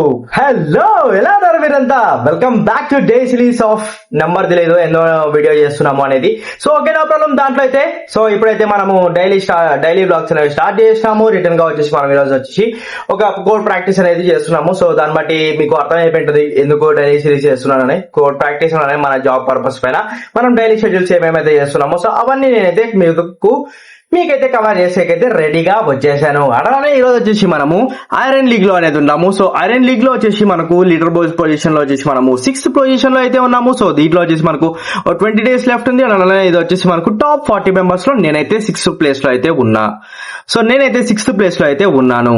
Hello, ఎలా ఉన్నారు మీరంతా? Welcome back to day series of number తెలియదు ఎన్నో వీడియో చేస్తున్నాము అనేది. So okay, no problem. దాంట్లో అయితే సో ఇప్పుడైతే మనము డైలీ బ్లాగ్స్ అనేవి స్టార్ట్ చేసినాము. రిటర్న్ గా వచ్చేసి మనం ఈరోజు వచ్చేసి ఒక కోడ్ ప్రాక్టీస్ అనేది చేస్తున్నాము. సో దాన్ని బట్టి మీకు అర్థమైపోయింది ఎందుకు డైలీ సిరీస్ చేస్తున్నానని. కోడ్ ప్రాక్టీస్ అనేది మన జాబ్ పర్పస్ పైన మనం డైలీ షెడ్యూల్స్ ఏమేమైతే చేస్తున్నామో సో అవన్నీ నేనైతే మీకైతే కవర్ చేసేకైతే రెడీగా వచ్చేసాను. అలానే ఈ రోజు వచ్చేసి మనము ఐరన్ లీగ్ లో అనేది ఉన్నాము. సో ఐరన్ లీగ్ లో వచ్చేసి మనకు లీడర్ బోర్డ్ పొజిషన్ లో వచ్చేసి మనము 6th పొజిషన్ లో అయితే ఉన్నాము. సో దీంట్లో వచ్చేసి మనకు 20 days లెఫ్ట్ ఉంది. అలానే ఇది వచ్చేసి మనకు టాప్ 40 మెంబర్స్ లో నేనైతే 6th ప్లేస్ లో అయితే ఉన్నా. సో నేనైతే 6th ప్లేస్ లో అయితే ఉన్నాను.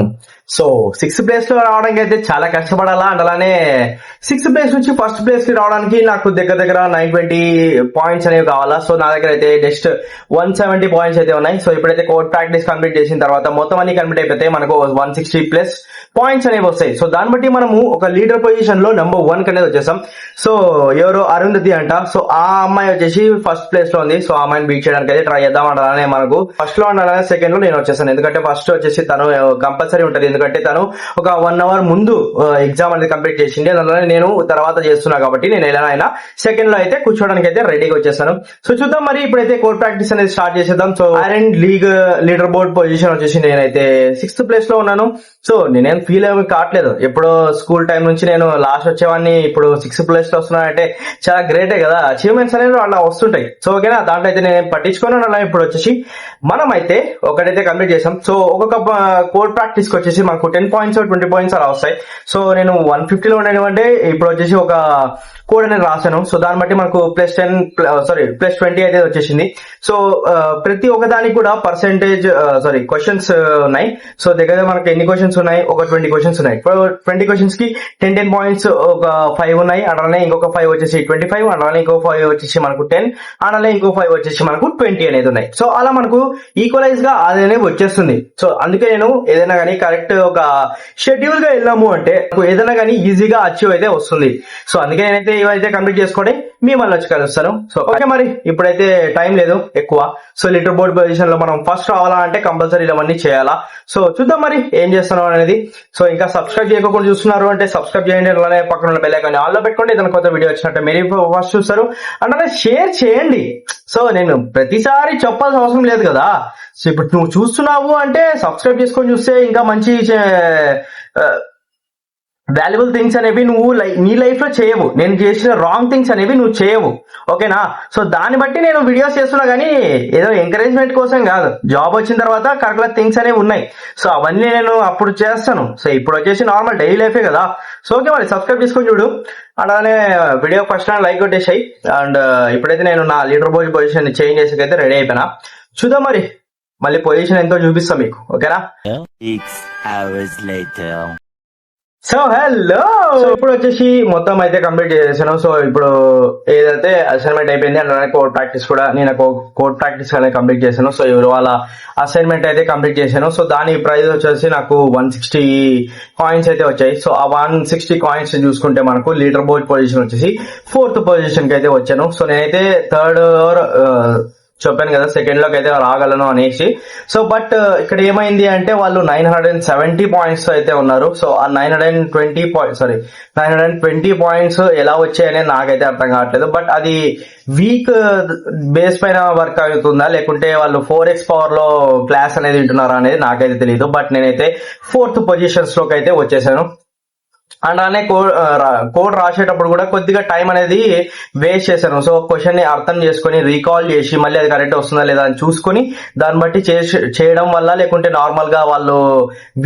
సో 6th ప్లేస్ లో రావడానికి అయితే చాలా కష్టపడాలా. అండ్ అలానే 6th ప్లేస్ నుంచి 1st ప్లేస్ కి రావడానికి నాకు దగ్గర 920 పాయింట్స్ అనేవి కావాలా. సో నా దగ్గర అయితే జస్ట్ 170 పాయింట్స్ అయితే ఉన్నాయి. సో ఇప్పుడైతే కోడ్ ప్రాక్టీస్ కంప్లీట్ చేసిన తర్వాత మొత్తం అన్ని కంప్లీట్ అయిపోతే మనకు 160 ప్లస్ పాయింట్స్ అనేవి వస్తాయి. సో దాన్ని బట్టి మనము ఒక లీడర్ పొజిషన్ లో నెంబర్ 1 అనేది వచ్చేసాం. సో ఎవరో అరుంధతి అంట. సో ఆ అమ్మాయి వచ్చేసి 1st ప్లేస్ లో ఉంది. సో ఆ అమ్మాయిని బీట్ చేయడానికి అయితే ట్రై చేద్దాం. అలానే మనకు ఫస్ట్ లో ఉండాలనే 2nd లో నేను వచ్చేసాను. ఎందుకంటే ఫస్ట్ వచ్చేసి తను కంపల్సరీ ఉంటుంది. ఎందుకంటే తను ఒక 1 hour ముందు ఎగ్జామ్ అనేది కంప్లీట్ చేసింది. అందువల్ల నేను తర్వాత చేస్తున్నా కాబట్టి నేను ఎలా అయినా 2nd లో అయితే కూర్చోడానికి అయితే రెడీగా వచ్చేసాను. సో చూద్దాం మరి ఇప్పుడైతే కోడ్ ప్రాక్టీస్ అనేది స్టార్ట్ చేసేద్దాం. So iron league leader board position వచ్చేసి నేనైతే 6th ప్లేస్ లో ఉన్నాను. సో నేనేం ఫీల్ ఏమి కావట్లేదు. ఎప్పుడో స్కూల్ టైం నుంచి నేను లాస్ట్ వచ్చేవాడిని, ఇప్పుడు 6th ప్లేస్ లో వస్తున్నానంటే చాలా గ్రేటే కదా. అచీవ్మెంట్స్ అనేవి అలా వస్తుంటాయి. సో ఓకేనా, దాంట్లో అయితే నేను పట్టించుకోను. అలా ఇప్పుడు వచ్చేసి మనం అయితే ఒకటైతే కంప్లీట్ చేసాం. సో ఒక్కొక్క కోడ్ ప్రాక్టీస్ కి వచ్చేసి మనకు 10 పాయింట్స్ 20 పాయింట్స్ అలా వస్తాయి. సో నేను 150 లో ఉండేవంటే ఇప్పుడు వచ్చేసి ఒక కోడ్ అనేది రాశాను. సో దాన్ని బట్టి మనకు +20 అయితే వచ్చేసింది. సో ప్రతి ఒక్క దానికి కూడా పర్సెంటేజ్ క్వశ్చన్స్ ఉన్నాయి. సో దగ్గర మనకి ఎన్ని క్వశ్చన్స్ ఉన్నాయి? ఒక 20 క్వశ్చన్స్ ఉన్నాయి. 20 క్వశ్చన్స్ కి 10 పాయింట్స్ ఒక 5 ఉన్నాయి. అలానే ఇంకొక 5 వచ్చేసి 25, అలానే ఇంకో 5 వచ్చేసి మనకు 10, అలానే ఇంకో 5 వచ్చేసి మనకు 20 అనేది ఉన్నాయి. సో అలా మనకు ఈక్వలైజ్ గా అదనే వచ్చేస్తుంది. సో అందుకే నేను ఏదైనా కానీ కరెక్ట్ ఒక షెడ్యూల్ గా వెళ్ళాము అంటే ఏదైనా కానీ ఈజీగా అచీవ్ అయితే వస్తుంది. సో అందుకే నేనైతే ఇవైతే కంప్లీట్ చేసుకోండి, మీ మళ్ళీ వచ్చి కలుస్తాను. సో ఓకే, మరి ఇప్పుడైతే టైం లేదు ఎక్కువ. సో లీడర్ బోర్డ్ పొజిషన్ లో మనం ఫస్ట్ రావాలా అంటే కంపల్సరీ ఇవన్నీ చేయాలా. సో చూద్దాం మరి ఏం చేస్తున్నాం అనేది. సో ఇంకా సబ్స్క్రైబ్ చేయకుండా చూస్తున్నారు అంటే సబ్స్క్రైబ్ చేయండి. అలానే పక్కన ఉన్న బెల్ ఐకాన్ ఆల్ లో పెట్టుకోండి. ఏదైనా కొత్త వీడియో వచ్చినట్టు మీరు ఫస్ట్ చూస్తారు. అంటే షేర్ చేయండి. సో నేను ప్రతిసారి చెప్పాల్సిన అవసరం లేదు కదా. సో ఇప్పుడు నువ్వు చూస్తున్నావు అంటే సబ్స్క్రైబ్ చేసుకొని చూస్తే ఇంకా మంచి వాల్యుబుల్ థింగ్స్ అనేవి నువ్వు నీ లైఫ్ లో చేయవు. నేను చేసిన రాంగ్ థింగ్స్ అనేవి నువ్వు చేయవు. ఓకేనా? సో దాన్ని బట్టి నేను వీడియోస్ చేస్తున్నా కానీ ఏదో ఎంకరేజ్మెంట్ కోసం కాదు. జాబ్ వచ్చిన తర్వాత కరెక్ట్ థింగ్స్ అనేవి ఉన్నాయి. సో అవన్నీ నేను అప్పుడు చేస్తాను. సో ఇప్పుడు వచ్చేసి నార్మల్ డైలీ లైఫే కదా. సో ఓకే, మరి సబ్స్క్రైబ్ చేసుకొని చూడు. అలానే వీడియో ఫస్ట్ లైక్ కొట్టేసాయి. అండ్ ఇప్పుడైతే నేను నా లీడర్ బోర్డ్ పొజిషన్ చేంజ్ చేసేకైతే రెడీ అయిపోయినా. చూద్దాం మరి మళ్ళీ పొజిషన్ ఎంతో చూపిస్తాం మీకు. ఓకేనా? 6 hours later. సో హలో, ఇప్పుడు వచ్చేసి మొత్తం అయితే కంప్లీట్ చేసాను. సో ఇప్పుడు ఏదైతే అసైన్మెంట్ అయిపోయింది అలానే కోడ్ ప్రాక్టీస్ కూడా నేను కోడ్ ప్రాక్టీస్ అనేది కంప్లీట్ చేశాను. సో ఇవాళ అసైన్మెంట్ అయితే కంప్లీట్ చేశాను. సో దాని ప్రైస్ వచ్చేసి నాకు 160 కాయిన్స్ అయితే వచ్చాయి. సో ఆ 160 కాయిన్స్ చూసుకుంటే మనకు లీడర్ బోర్డ్ పొజిషన్ వచ్చేసి 4th పొజిషన్ కి అయితే వచ్చాను. సో నేనైతే 3rd చెప్పాను కదా 2nd లోకి అయితే రాగలను అనేసి. సో బట్ ఇక్కడ ఏమైంది అంటే వాళ్ళు 970 పాయింట్స్ అయితే ఉన్నారు. సో ఆ 920 పాయింట్స్ ఎలా వచ్చాయనే నాకైతే అర్థం కావట్లేదు. బట్ అది వీక్ బేస్ పైన వర్క్ అవుతుందా లేకుంటే వాళ్ళు 4x పవర్ లో క్లాస్ అనేది వింటున్నారా అనేది నాకైతే తెలియదు. బట్ నేనైతే 4th పొజిషన్స్ లోకి అయితే వచ్చేసాను. అండ్ అలానే కోడ్ రాసేటప్పుడు కూడా కొద్దిగా టైం అనేది వేస్ట్ చేశాను. సో క్వశ్చన్ ని అర్థం చేసుకుని రీకాల్ చేసి మళ్ళీ అది కరెక్ట్ వస్తుందా లేదా అని చూసుకుని దాన్ని బట్టి చేయడం వల్ల లేకుంటే నార్మల్ గా వాళ్ళు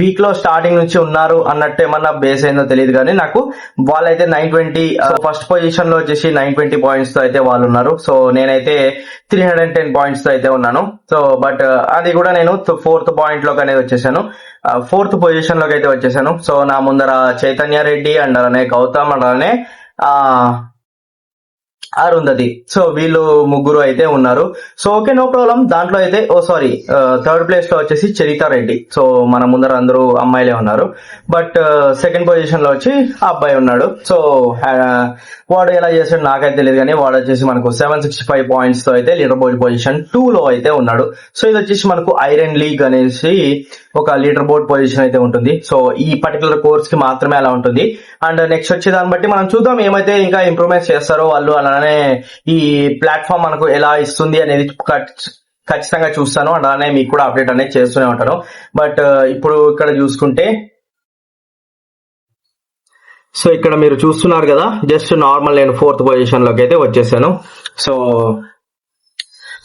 వీక్ లో స్టార్టింగ్ నుంచి ఉన్నారు అన్నట్టు ఏమన్నా బేస్ అయిందో తెలియదు. కానీ నాకు వాళ్ళైతే 920 ఫస్ట్ పొజిషన్ లో వచ్చేసి 920 పాయింట్స్ తో అయితే వాళ్ళు ఉన్నారు. సో నేనైతే 310 పాయింట్స్ తో అయితే ఉన్నాను. సో బట్ అది కూడా నేను 4th పాయింట్ లోకి అనేది వచ్చేసాను. 4th పొజిషన్ లోకి అయితే వచ్చేసాను. సో నా ముందర చైతన్య రెడ్డి అండ్ అలానే గౌతమ్ అండ్ అలానే అరుంధతి. సో వీళ్ళు ముగ్గురు అయితే ఉన్నారు. So okay, no problem. దాంట్లో అయితే 3rd ప్లేస్ లో వచ్చేసి చరిత రెడ్డి. సో మన ముందర అందరూ అమ్మాయిలే ఉన్నారు. బట్ 2nd పొజిషన్ లో వచ్చి ఆ అబ్బాయి ఉన్నాడు. సో వాడు ఎలా చేసాడు నాకైతే తెలియదు. కానీ వాడు వచ్చేసి మనకు 765 పాయింట్స్ తో అయితే లీడర్ బోర్డ్ పొజిషన్ 2 లో అయితే ఉన్నాడు. సో ఇది వచ్చేసి మనకు ఐరన్ లీగ్ అనేసి ఒక లీడర్ బోర్డ్ పొజిషన్ అయితే ఉంటుంది. సో ఈ పర్టికులర్ కోర్స్ కి మాత్రమే అలా ఉంటుంది. అండ్ నెక్స్ట్ వచ్చే దాన్ని బట్టి మనం చూద్దాం ఏమైతే ఇంకా ఇంప్రూవ్మెంట్స్ చేస్తారో వాళ్ళు. అలానే ఈ ప్లాట్ఫామ్ మనకు ఎలా ఇస్తుంది అనేది ఖచ్చితంగా చూస్తాను. అండ్ అలానే మీకు కూడా అప్డేట్ అనేది చేస్తూనే ఉంటాను. బట్ ఇప్పుడు ఇక్కడ చూసుకుంటే, సో ఇక్కడ మీరు చూస్తున్నారు కదా, జస్ట్ నార్మల్ నేను 4th పొజిషన్ లోకి అయితే వచ్చేసాను. సో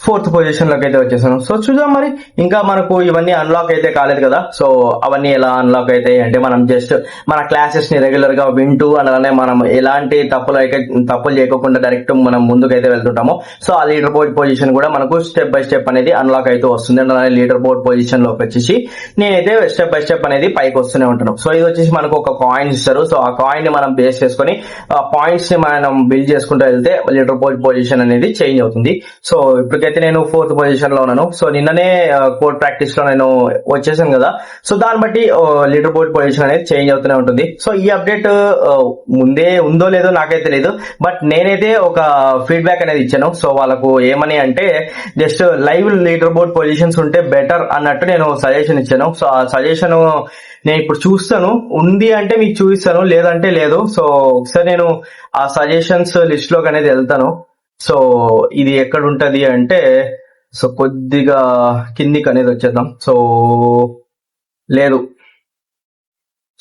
4th పొజిషన్ లోకి అయితే వచ్చేసాను. సో చూద్దాం మరి, ఇంకా మనకు ఇవన్నీ అన్లాక్ అయితే కాలేదు కదా. సో అవన్నీ ఎలా అన్లాక్ అవుతాయి అంటే, మనం జస్ట్ మన క్లాసెస్ ని రెగ్యులర్ గా వింటూ అలానే మనం ఎలాంటి తప్పులు చేయకుండా డైరెక్ట్ మనం ముందుకైతే వెళ్తుంటామో, సో ఆ లీడర్ బోర్డ్ పొజిషన్ కూడా మనకు స్టెప్ బై స్టెప్ అనేది అన్లాక్ అయితే వస్తుంది. అలానే లీడర్ బోర్డ్ పొజిషన్ లోకి వచ్చేసి నేనైతే స్టెప్ బై స్టెప్ అనేది పైకి వస్తూనే ఉంటాను. సో ఇది వచ్చేసి మనకు ఒక కాయిన్ ఇస్తారు. సో ఆ కాయిన్ ని మనం బేస్ చేసుకుని ఆ పాయింట్స్ ని మనం బిల్డ్ చేసుకుంటూ వెళ్తే లీడర్ బోర్డ్ పొజిషన్ అనేది చేంజ్ అవుతుంది. సో ఇప్పటికైతే నేను 4th పొజిషన్ లో ఉన్నాను. సో నిన్ననే కోడ్ ప్రాక్టీస్ లో నేను వచ్చేసాను కదా. సో దాన్ని బట్టి లీడర్ బోర్డ్ పొజిషన్ అనేది చేంజ్ అవుతూనే ఉంటుంది. సో ఈ అప్డేట్ ముందే ఉందో లేదో నాకైతే తెలియదు. బట్ నేనైతే ఒక ఫీడ్బ్యాక్ అనేది ఇచ్చాను. సో వాళ్ళకు ఏమని అంటే, just live leader board positions ఉంటే బెటర్ అన్నట్టు నేను సజెషన్ ఇచ్చాను. సో ఆ సజెషన్ నేను ఇప్పుడు చూస్తాను, ఉంది అంటే మీకు చూపిస్తాను, లేదంటే లేదు. సో ఒకసారి నేను ఆ సజెషన్స్ లిస్ట్ లోకి అనేది వెళ్తాను. సో ఇది ఎక్కడ ఉంటది అంటే, సో కొద్దిగా కిందికి అనేది వచ్చేద్దాం. సో లేదు,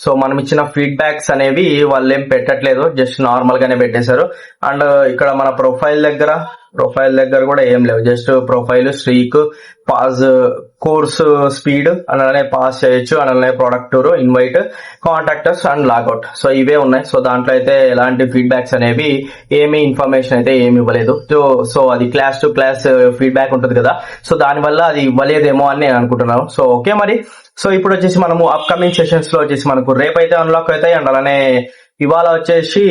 సో మనం ఇచ్చిన ఫీడ్బ్యాక్స్ అనేవి వాళ్ళు ఏం పెట్టట్లేదు, జస్ట్ నార్మల్ గానే పెట్టేశారు. అండ్ ఇక్కడ మన ప్రొఫైల్ దగ్గర కూడా ఏం లేవు. Just profile, streak, pass, course speed, అలానే పాస్ చేయొచ్చు, అలానే product tour, invite, contractors and logout. So ఇవే ఉన్నాయి. సో దాంట్లో అయితే ఎలాంటి ఫీడ్బ్యాక్స్ అనేవి ఏమి ఇన్ఫర్మేషన్ అయితే ఏమి ఇవ్వలేదు. సో అది క్లాస్ టు క్లాస్ ఫీడ్బ్యాక్ ఉంటుంది కదా. సో దానివల్ల అది ఇవ్వలేదేమో అని నేను అనుకుంటున్నాను. సో ఓకే మరి. సో ఇప్పుడు వచ్చేసి మనము అప్కమింగ్ సెషన్స్ లో వచ్చేసి మనకు రేపు అయితే అన్లాక్ అవుతాయి. అండ్ అలానే ఇవాళ వచ్చేసి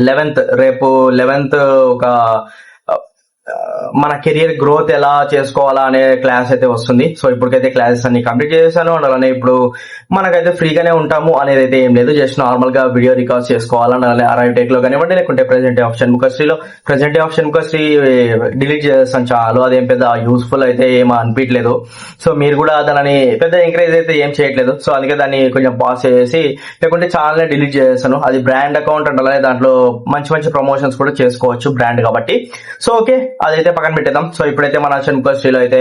11th, రేపు 11th ఒక మన కెరియర్ గ్రోత్ ఎలా చేసుకోవాలా అనే క్లాస్ అయితే వస్తుంది. సో ఇప్పటికైతే క్లాసెస్ అన్ని కంప్లీట్ చేశాను. అండ్ అలానే ఇప్పుడు మనకైతే ఫ్రీగానే ఉంటాము అనేది అయితే ఏం లేదు. జస్ట్ నార్మల్ గా వీడియో రికార్డ్ చేసుకోవాలని అలానే అరైవ్ టెక్ లో కానివ్వండి, లేకుంటే ప్రెజెంట్ ఆప్షన్ ముఖశ్రీలో డిలీట్ చేస్తాను చాలు. అదేం పెద్ద యూస్ఫుల్ అయితే ఏమీ అనిపించలేదు. సో మీరు కూడా దానిని పెద్ద ఎంకరేజ్ అయితే ఏం చేయట్లేదు. సో అందుకే దాన్ని కొంచెం పాస్ చేసి, లేకుంటే ఛానల్ డిలీట్ చేస్తాను. అది బ్రాండ్ అకౌంట్ అంటే అలానే దాంట్లో మంచి మంచి ప్రమోషన్స్ కూడా చేసుకోవచ్చు బ్రాండ్ కాబట్టి. సో ఓకే, అదైతే పక్కన పెట్టేద్దాం. సో ఇప్పుడైతే మన ముఖశ్రీలో అయితే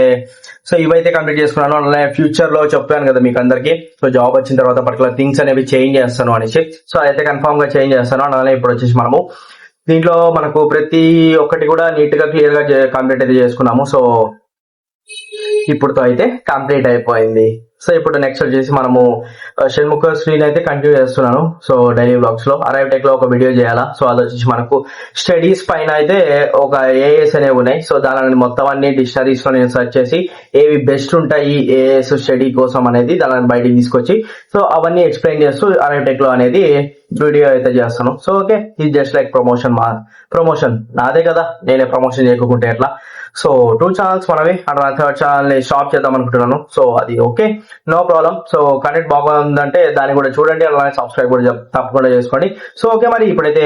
సో ఇవైతే కంప్లీట్ చేసుకున్నాను. అలానే ఫ్యూచర్ లో చెప్పాను కదా మీకు అందరికి, సో జాబ్ వచ్చిన తర్వాత పర్టికులర్ థింగ్స్ అనేవి చేంజ్ చేస్తాను అనేసి. సో అదైతే కన్ఫర్మ్ గా చేంజ్ చేస్తాను. అలానే ఇప్పుడు వచ్చేసి మనము దీంట్లో మనకు ప్రతి ఒక్కటి కూడా నీట్ గా క్లియర్ గా కంప్లీట్ అయితే చేసుకున్నాము. సో ఇప్పుడుతో అయితే కంప్లీట్ అయిపోయింది. సో ఇప్పుడు నెక్స్ట్ వచ్చేసి మనము షణ్ముఖ శ్రీని అయితే కంటిన్యూ చేస్తున్నాను. సో డైలీ బ్లాగ్స్ లో అరైవ్ టెక్ లో ఒక వీడియో చేయాలా. సో అది వచ్చేసి మనకు స్టడీస్ పైన అయితే ఒక ఏఎస్ అనేవి ఉన్నాయి. సో దానిని మొత్తం అన్ని డిక్షనరీస్ లో నేను సెర్చ్ చేసి ఏవి బెస్ట్ ఉంటాయి ఏఎస్ స్టడీ కోసం అనేది దానిని బయటికి తీసుకొచ్చి సో అవన్నీ ఎక్స్ప్లెయిన్ చేస్తూ అరైవ్ టెక్ లో అనేది వీడియో అయితే చేస్తాను. సో ఓకే, ఇది జస్ట్ లైక్ ప్రమోషన్ నాదే కదా, నేనే ప్రమోషన్ చేయకుంటే ఎట్లా. సో 2 ఛానల్స్ మనవి, అండ్ 3rd ఛానల్ ని స్టాప్ చేద్దాం అనుకుంటున్నాను. సో అది okay, no problem. So content బాగుందంటే దాన్ని కూడా చూడండి, అలానే సబ్స్క్రైబ్ కూడా తప్పకుండా చేసుకోండి. సో ఓకే మరి, ఇప్పుడైతే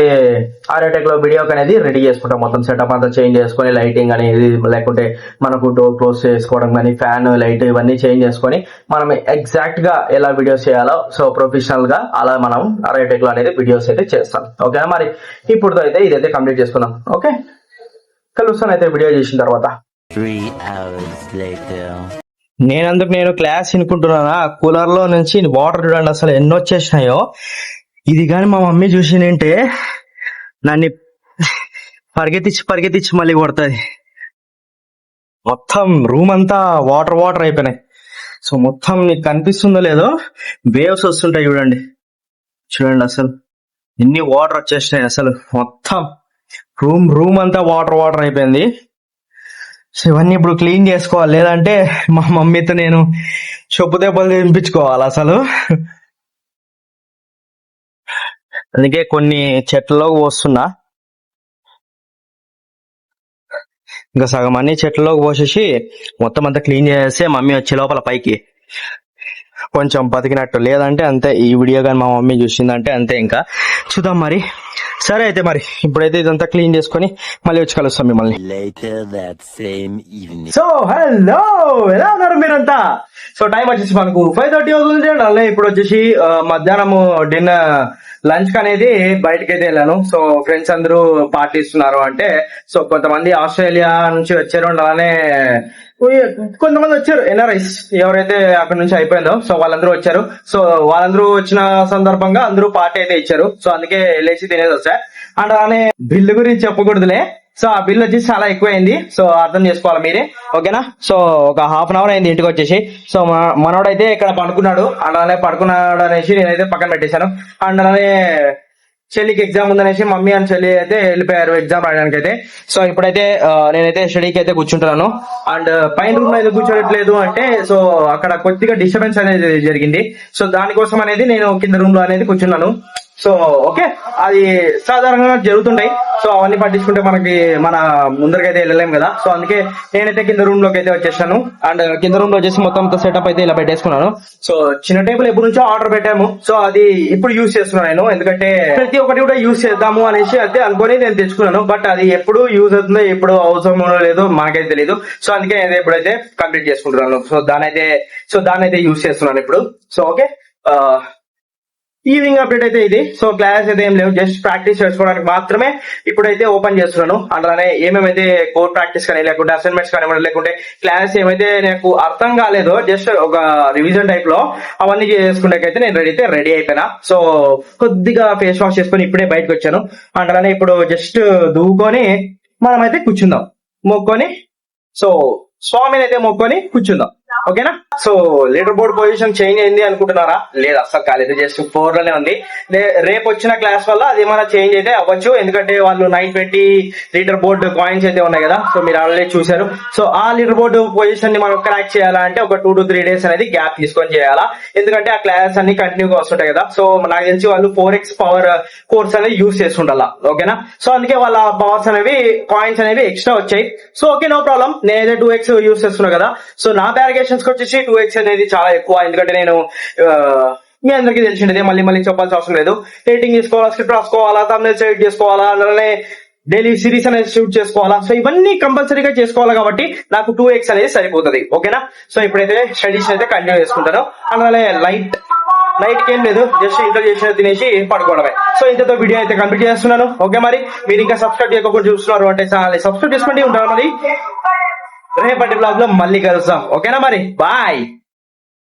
అరైవ్ టెక్ లో వీడియో అనేది రెడీ చేసుకుంటాం. మొత్తం సెటప్ అంతా చేంజ్ చేసుకొని, లైటింగ్ అనేది లేకుంటే మనకు డోర్ క్లోజ్ చేసుకోవడం కానీ, ఫ్యాన్, లైట్ ఇవన్నీ చేంజ్ చేసుకొని మనం ఎగ్జాక్ట్ గా ఎలా వీడియోస్ చేయాలో సో ప్రొఫెషనల్ గా అలా మనం అరైవ్ టెక్ లో అనేది వీడియోస్ అయితే చేస్తాం. ఓకేనా మరి, ఇప్పుడు అయితే ఇదైతే కంప్లీట్ చేసుకుందాం. ఓకే, కలుస్తాను అయితే వీడియో చేసిన తర్వాత. 3 hours later. నేను క్లాస్ వినుకుంటున్నానా, కూలర్ లో నుంచి వాటర్ చూడండి అసలు ఎన్ని వచ్చేసినాయో. ఇది కానీ మా మమ్మీ చూసినంటే నన్ను పరిగెత్తించి మళ్ళీ కొడుతుంది. మొత్తం రూమ్ అంతా వాటర్ అయిపోయినాయి. సో మొత్తం మీకు కనిపిస్తుందో లేదో, వేవ్స్ వస్తుంటాయి చూడండి అసలు ఎన్ని వాటర్ వచ్చేసినాయి. అసలు మొత్తం రూమ్ అంతా వాటర్ అయిపోయింది. సో ఇవన్నీ ఇప్పుడు క్లీన్ చేసుకోవాలి, లేదంటే మా మమ్మీతో నేను చెప్పు దెబ్బలు తినిపించుకోవాలి అసలు. అందుకే కొన్ని చెట్లలో పోస్తున్నా, ఇంకా సగం అన్ని చెట్లలోకి పోసేసి మొత్తం అంతా క్లీన్ చేస్తే మమ్మీ వచ్చే లోపల పైకి కొంచెం బతికినట్టు, లేదంటే అంతే. ఈ వీడియో కానీ మా మమ్మీ చూసిందంటే అంతే. ఇంకా చూద్దాం మరి. సరే అయితే మరి ఇప్పుడైతే ఇదంతా క్లీన్ చేసుకొని మళ్ళీ వచ్చి కలుస్తాం మిమ్మల్ని. Later that same evening. So hello, ఎలా ఉన్నారు మీరంతా? సో టైం వచ్చేసి మనకు 5:30 అవుతుంది. అలానే ఇప్పుడు వచ్చేసి మధ్యాహ్నం డిన్నర్ లంచ్ కి అనేది బయటకైతే వెళ్ళాను. సో ఫ్రెండ్స్ అందరూ పార్టీ ఇస్తున్నారు అంటే, సో కొంతమంది ఆస్ట్రేలియా నుంచి వచ్చారు, అలానే కొంతమంది వచ్చారు ఎన్ఆర్ఐస్ ఎవరైతే అక్కడ నుంచి అయిపోయిందో, సో వాళ్ళందరూ వచ్చారు. సో వాళ్ళందరూ వచ్చిన సందర్భంగా అందరూ పార్టీ అయితే ఇచ్చారు. సో అందుకే వెళ్ళేసి తినేది వచ్చా. అండ్ అలానే బిల్లు గురించి చెప్పకూడదులే. సో ఆ బిల్ వచ్చేసి చాలా ఎక్కువైంది. సో అర్థం చేసుకోవాలి మీరే, ఓకేనా? సో ఒక హాఫ్ అన్ అవర్ అయింది ఇంటికి వచ్చేసి. సో మనోడైతే ఇక్కడ పడుకున్నాడు. అండ్ అలానే పడుకున్నాడు అనేసి నేనైతే పక్కన పెట్టేశాను. అండ్ అలానే చెల్లికి ఎగ్జామ్ ఉందనేసి మమ్మీ అండ్ చెల్లి అయితే వెళ్ళిపోయారు ఎగ్జామ్ రాయడానికి అయితే. సో ఇప్పుడైతే నేనైతే స్టడీకి అయితే కూర్చుంటున్నాను. అండ్ పైన రూమ్ లో ఎందుకు కూర్చోట్లేదు అంటే, సో అక్కడ కొద్దిగా డిస్టర్బెన్స్ అనేది జరిగింది. సో దానికోసం అనేది నేను కింద రూమ్ లో అనేది కూర్చున్నాను. సో ఓకే, అది సాధారణంగా జరుగుతుంటాయి. సో అవన్నీ పట్టించుకుంటే మన ముందరికైతే వెళ్ళలేం కదా. సో అందుకే నేనైతే కింద రూమ్ లోకి అయితే వచ్చేసాను. అండ్ కింద రూమ్ లో వచ్చేసి మొత్తం సెటప్ అయితే ఇలా పెట్టేసుకున్నాను. సో చిన్న టేబుల్ ఎప్పటి నుంచో ఆర్డర్ పెట్టాము. సో అది ఇప్పుడు యూజ్ చేస్తున్నాను నేను, ఎందుకంటే ప్రతి ఒక్కటి కూడా యూజ్ చేద్దాము అనేసి అయితే అనుకొని నేను తెచ్చుకున్నాను. బట్ అది ఎప్పుడు యూజ్ అవుతుందో ఎప్పుడు అవసరం లేదో మనకైతే తెలియదు. సో అందుకే నేను ఎప్పుడైతే కంప్లీట్ చేసుకుంటున్నాను. సో దాన్ని అయితే యూజ్ చేస్తున్నాను ఇప్పుడు. సో ఓకే, ఈవినింగ్ అప్డేట్ అయితే ఇది. సో క్లాస్ అయితే ఏం లేవు, జస్ట్ ప్రాక్టీస్ చేసుకోవడానికి మాత్రమే ఇప్పుడైతే ఓపెన్ చేస్తున్నాను. అలానే ఏమేమైతే కోర్ ప్రాక్టీస్ కానీ లేకుంటే అసైన్మెంట్స్ కానీ లేకుంటే క్లాస్ ఏమైతే నాకు అర్థం కాలేదో జస్ట్ ఒక రివిజన్ టైప్ లో అవన్నీ చేసుకునేకైతే నేను రెడీ అయిపోయినా. సో కొద్దిగా ఫేస్ వాష్ చేసుకొని ఇప్పుడే బయటకు వచ్చాను. అలానే ఇప్పుడు జస్ట్ దువ్వుకొని మనమైతే కూర్చుందాం, మొక్కొని. సో స్వామిని అయితే మొక్కొని కూర్చుందాం, ఓకేనా? So leader board position change అయింది అనుకుంటున్నారా? లేదు, అస్సలు కాలేదు, జస్ట్ 4 లోనే ఉంది. రేపు వచ్చిన క్లాస్ వల్ల అది ఏమైనా చేంజ్ అయితే అవ్వచ్చు, ఎందుకంటే వాళ్ళు 920 లీడర్ బోర్డ్ కాయిన్స్ అయితే ఉన్నాయి కదా. సో మీరు ఆల్రెడీ చూసారు. సో ఆ లీడర్ బోర్డ్ పొజిషన్ ని మనం క్రాక్ చేయాలంటే ఒక 2 to 3 days అనేది గ్యాప్ తీసుకొని చేయాలా, ఎందుకంటే ఆ క్లాస్ అన్ని కంటిన్యూగా వస్తుంటాయి కదా. సో నాకు తెలిసి వాళ్ళు 4x పవర్ కోర్స్ అనేది యూజ్ చేస్తుండాలా, ఓకేనా? సో అందుకే వాళ్ళ పవర్స్ అనేవి కాయిన్స్ అనేవి ఎక్స్ట్రా వచ్చాయి. So okay, no problem. నేనైతే 2x యూజ్ చేస్తున్నా కదా. సో నా బ్యారిగేషన్స్ వచ్చేసి 2x అనేది చాలా ఎక్కువ, ఎందుకంటే నేను మీ అందరికీ తెలిసిందే, మళ్ళీ చెప్పాల్సిన అవసరం లేదు. ఎడిటింగ్ చేసుకోవాలా, స్క్రిప్ట్ రాసుకోవాలా, థంబ్నెయిల్స్ ఎడిట్ చేసుకోవాలా, అలానే డైలీ సిరీస్ అనేది షూట్ చేసుకోవాలా. సో ఇవన్నీ కంపల్సరీగా చేసుకోవాలి కాబట్టి నాకు 2x అనేది సరిపోతుంది, ఓకేనా? సో ఇప్పుడైతే స్టడీస్ అయితే కంటిన్యూ చేసుకుంటాను. అలానే నైట్ ఏం లేదు, జస్ట్ ఇంటర్ చేసిన తినేసి పడుకోవడమే. సో ఇంతతో వీడియో అయితే కంప్లీట్ చేస్తున్నాను. ఓకే, మరి మీరు ఇంకా సబ్స్క్రైబ్ చేయకుండా చూస్తున్నారు అంటే ఛానల్ సబ్స్క్రైబ్ చేసుకుంటూ ఉంటారు. మరి రేపటి బ్లాగ్ లో మళ్ళీ కలుస్తాం, ఓకేనా? మరి బాయ్.